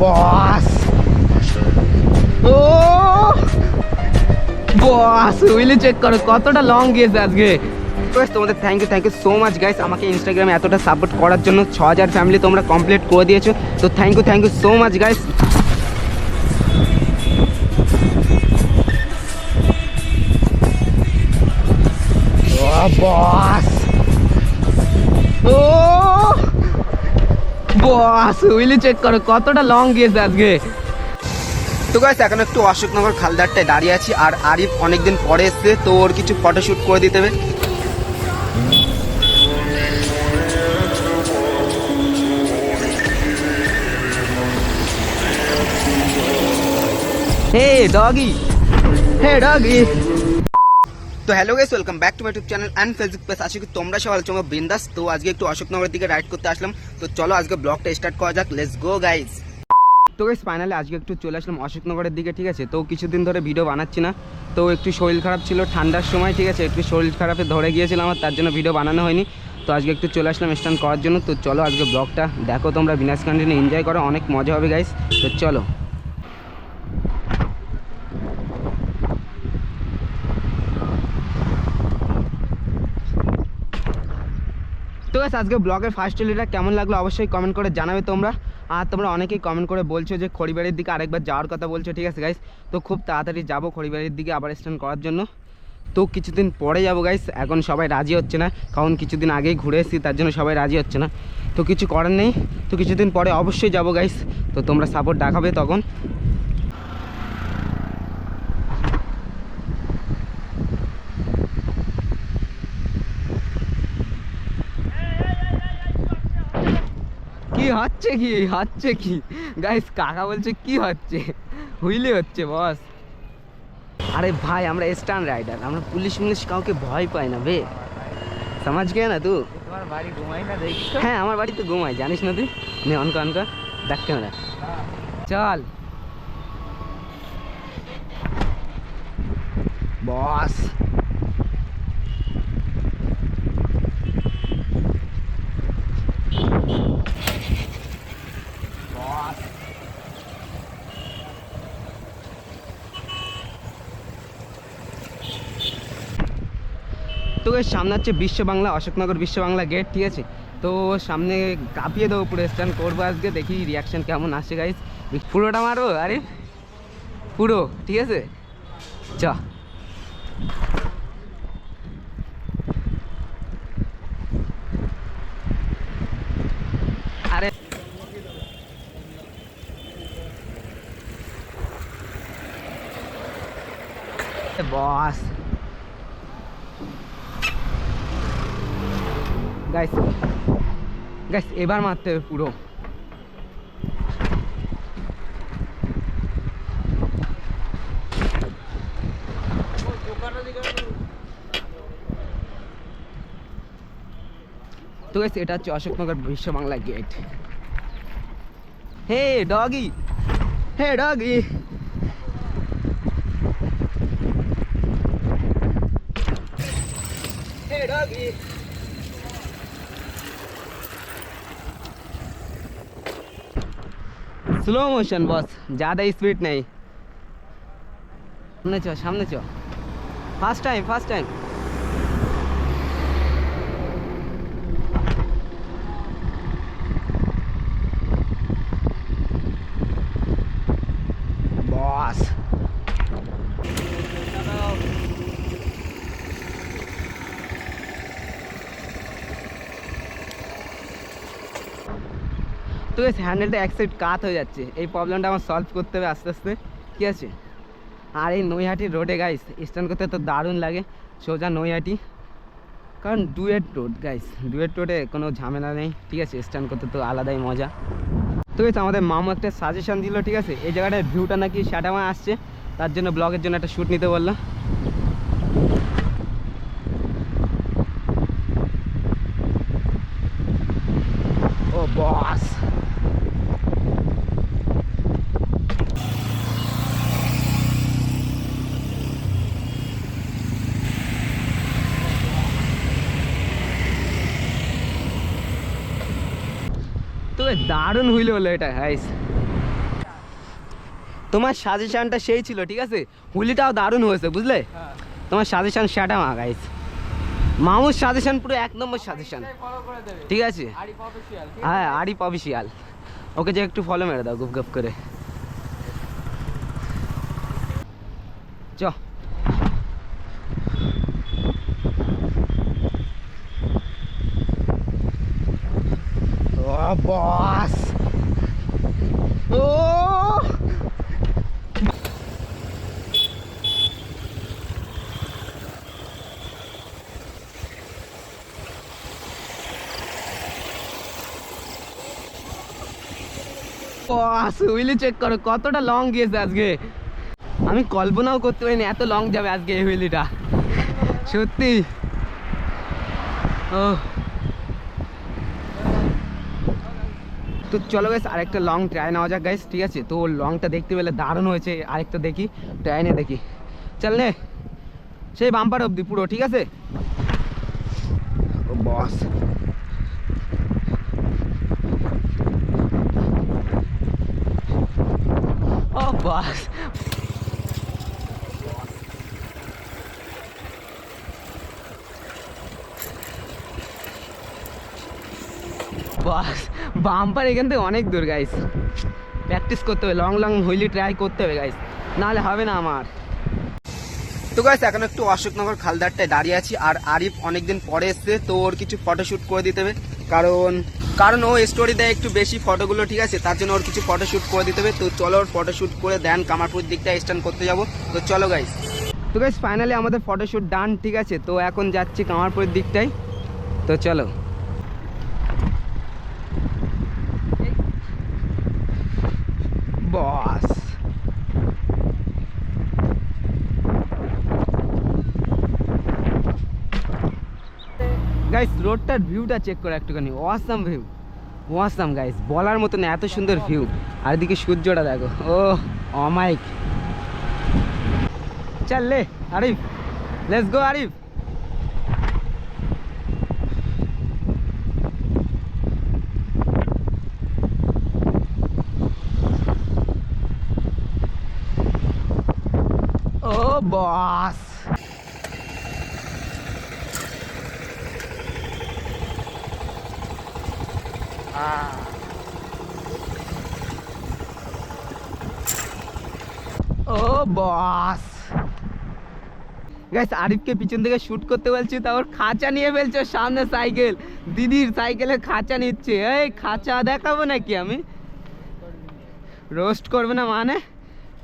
বস ও বস উইলি চেক করো কতটা লং গিয়েছে আজকে। তোমাদের thank you so much guys, আমাকে ইনস্টাগ্রামে এতটা সাপোর্ট করার জন্য। 6000 ফ্যামিলি তোমরা কমপ্লিট করে দিয়েছো, তো thank you so much guys. বস ও বস উইলি চেক করো কতটা লং গিয়েছে আজকে। তো গাইস এখন একটু অশোকনগর খালদারটায় দাঁড়িয়ে আছি, আর আরিফ অনেকদিন পরে এসছে, তো ওর কিছু ফটোশ্যুট করে দিতে হবে। হে ডগি তো hello guys, welcome back to my YouTube channel and Facebook page. আশা করি তোমরা সবাই তোমরা বিন্দাস। তো আজকে একটু অশোকনগরের দিকে রাইড করতে আসলাম, তো চলো আজকে ব্লগটা স্টার্ট করা যাক। Let's go guys. তো গাইস ফাইনালি আজকে একটু চলে আসলাম অশোকনগরের দিকে, ঠিক আছে। তো কিছুদিন ধরে ভিডিও বানাচ্ছি না, তো একটু শরীর খারাপ ছিল ঠান্ডার সময়, ঠিক আছে। একটু শরীর খারাপে ধরে গিয়েছিলাম আমার, তার জন্য ভিডিও বানানো হয়নি। তো আজকে একটু চলে আসলাম স্ট্যান্ড করার জন্য। তো চলো আজকে ব্লগটা দেখো তোমরা, বিনাশ কন্টিনিউ এনজয় করো, অনেক মজা হবে গাইস। তো চলো। তো গাইস আজকে ব্লগের ফার্স্ট লিটা কেমন লাগলো অবশ্যই কমেন্ট করে জানাবে তোমরা। আর তোমরা অনেকেই কমেন্ট করে বলছো যে খড়িবাড়ির দিকে আরেকবার যাওয়ার কথা বলছো, ঠিক আছে গাইস। তো খুব তাড়াতাড়ি যাবো খড়িবাড়ির দিকে আবার স্ট্যান্ড করার জন্য। তো কিছুদিন পরে যাবো গাইস, এখন সবাই রাজি হচ্ছে না, কারণ কিছুদিন আগেই ঘুরে এসেছি, তার জন্য সবাই রাজি হচ্ছে না। তো কিছু করার নেই, তো কিছুদিন পরে অবশ্যই যাবো গাইস। তো তোমরা সাপোর্ট দেখাবে তখন। হচ্ছে কি গাইস, কাকা বলছে কি হচ্ছে, হুইলি হচ্ছে বস। আরে ভাই আমরা স্ট্যান্ড রাইডার, আমরা পুলিশ কাউকে ভয় পাই না বে, সমাজ গে না তুই। তোমার বাড়ি ঘুমাই না দেখিস? হ্যাঁ আমার বাড়ি তো ঘুমাই, জানিস না তুই। নে অনকা দেখ ক্যামেরা, চল বস। তো এর সামনে হচ্ছে বিশ্ব বাংলা, অশোকনগর বিশ্ব বাংলা গেট, ঠিক আছে। তো সামনে কাঁপিয়ে দেবো পুরো, স্ট্যান্ড করবো আজকে, দেখি রিয়াকশান কেমন আসে গাইস। পুরোটা মারো, আরে পুরো, ঠিক আছে চ। আরে বস গাইস এবার মারতে হবে পুরো। তো গাইস এটা হচ্ছে অশোকনগর বিশ্ব বাংলা গেট। হে ডগি স্লো মোশন বস, ज़्यादा स्पीड नहीं। सामने चो फास्ट टाइम बॉस। তো এই হ্যান্ডেলটা এক সাইড কাত হয়ে যাচ্ছে, এই প্রবলেমটা আমার সলভ করতে হবে আস্তে আস্তে, ঠিক আছে। আর এই নৈহাটির রোডে গাইস স্ট্যান্ড করতে তো দারুণ লাগে, সোজা নৈহাটি, কারণ ডুয়েট রোড গাইস, ডুয়েট রোডে কোনো ঝামেলা নেই, ঠিক আছে। স্ট্যান্ড করতে তো আলাদাই মজা। তো গাইস আমাদের মামু একটা সাজেশন দিল, ঠিক আছে, এই জায়গাটার ভিউটা নাকি শ্যাটামা আসছে, তার জন্য ব্লগের জন্য একটা শ্যুট নিতে বললো। ও বস তো দারুণ হইলে হলো এটা গাইস। তোমার সাজেশনটা সেই ছিল, ঠিক আছে, হুইলিটাও দারুণ হয়েছে, বুঝলে? তোমার সাজেশন সেটা মা গাইস, মামুর সাজেশন পুরো এক নম্বর সাজেশন, ঠিক আছে? হ্যাঁ, আরিফ অফিসিয়াল, ওকে যে একটু ফলো মেরে দাও গুপ গুপ করে। চ বস, ও হুইলি চেক করো কতটা লং গিয়েছে আজকে, আমি কল্পনাও করতে পারিনি এত লং যাবে আজকে এই হুইলিটা, সত্যি। ও তো চলো গাইস আরেকটা লং ট্রাই নেওয়া যাক গাইস, ঠিক আছে? তো লংটা দেখতে পেলে দারুণ হয়েছে, আরেকটা দেখি, ট্রাই দেখি, চল নে সেই বাম্পার অবধি পুরো, ঠিক আছে? ও বস, ও বস, বাস বাম্পার এখান থেকে অনেক দূর গাইস, প্র্যাকটিস করতে হবে, লং লং হুইলি ট্রাই করতে হবে গাইস, নাহলে হবে না আমার। তো গাইস এখন একটু অশোকনগর খালদারটায় দাঁড়িয়ে আছি, আর আরিফ অনেকদিন পরে এসছে, তো ওর কিছু ফটোশ্যুট করে দিতে হবে, কারণ ও স্টোরি দেয় একটু বেশি ফটোগুলো, ঠিক আছে? তার জন্য ওর কিছু ফটোশ্যুট করে দিতে হবে। তো চলো ওর ফটোশ্যুট করে দেন কামারপুর দিকটা স্ট্যান্ড করতে যাবো, তো চলো গাইস। তো গাইস ফাইনালি আমাদের ফটোশ্যুট ডান, ঠিক আছে? তো এখন যাচ্ছি কামারপুরের দিকটাই, তো চলো। বস গাইস রোডটার ভিউটা চেক করো একটুখানি, অসাম ভিউ, অসাম গাইস, বলার মতো না, এত সুন্দর ভিউ, আর এদিকে সূর্যটা দেখো, ও অমাইক। চল লে আরিফ, লেটস গো আরিফ। ও বস, ও বস গাইস আরিফকে পিছন থেকে শুট করতে বলছি, তা ওর খাঁচা নিয়ে ফেলছে, সামনে সাইকেল, দিদির সাইকেলে খাঁচা নিচ্ছে, এই খাঁচা দেখাবো নাকি আমি? রোস্ট করবে না মানে,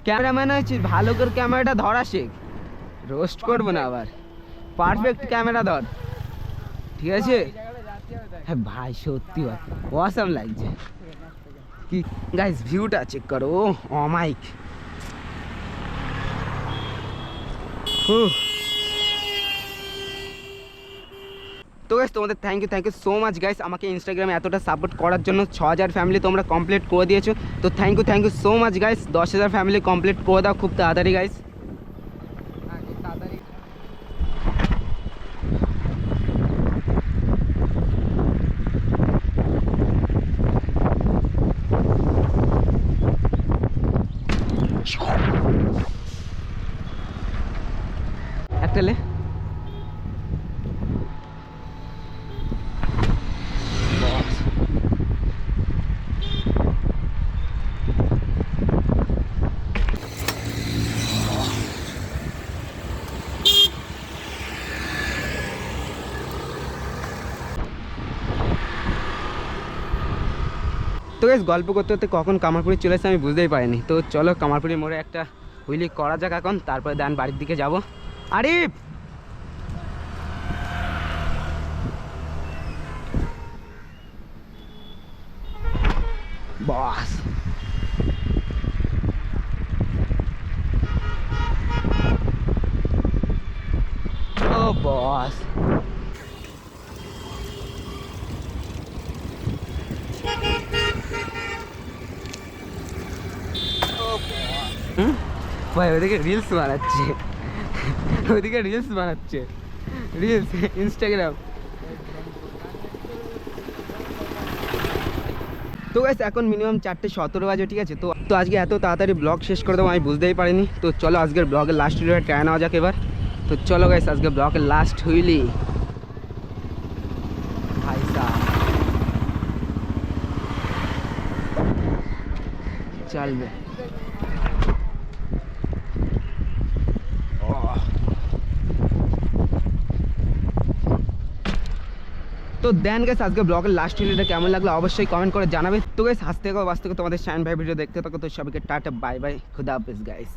ক্যামেরাম্যান হয়েছি, ভালো করে ক্যামেরাটা ধরা শেখ, রোস্ট করবো না আবার, পারফেক্ট ক্যামেরা ধর, ঠিক আছে? হ্যাঁ ভাই সত্যি ভাই অসাম লাগছে, কি গাইস ভিউটা চেক করো, ও অমাইক। তো গাইস তোমাদের thank you so much guys, আমাকে ইনস্টাগ্রামে এতটা সাপোর্ট করার জন্য। 6000 ফ্যামিলি তোমরা কমপ্লিট করে দিয়েছো, তো thank you so much guys. 10,000 family complete করে দাও খুব তাড়াতাড়ি গাইস। একটা লে তো গাইস গল্প করতে করতে কখন কামারপুরে চলে এসে আমি বুঝতেই পারিনি। তো চলো কামারপুরি মোড়ে একটা হুইলি করা যাক এখন, তারপরে দেন বাড়ির দিকে যাব। আরিফ বস, ও বস, ভাই ওদিকে রিলস বানাচ্ছে, ওদিকে রিলস বানাচ্ছে, রিলস ইনস্টাগ্রাম। তো গাইস এখন মিনিমাম 4:17 বাজে, ঠিক আছে। তো আজকে এত তাড়াতাড়ি ব্লগ শেষ করে দেবো আমি বুঝতেই পারিনি। তো চলো আজকের ব্লগের লাস্ট ভিডিওটা ট্রাই নেওয়া যাক এবার। তো চলো গাইস আজকে ব্লগের লাস্ট হুইলি ভাই সাহেব চলবে। তো দেন গেছে আজকে ব্লগের লাস্ট ভিডিওটা কেমন লাগলো অবশ্যই কমেন্ট করে জানাবে। তো গাইস হাসতে থাকো বাঁচতে থাকো, তোমাদের শাইন ভাই ভিডিও দেখতে থাকো। তো সবাইকে টাটা বাই বাই, খুদা হাফেজ গাইস।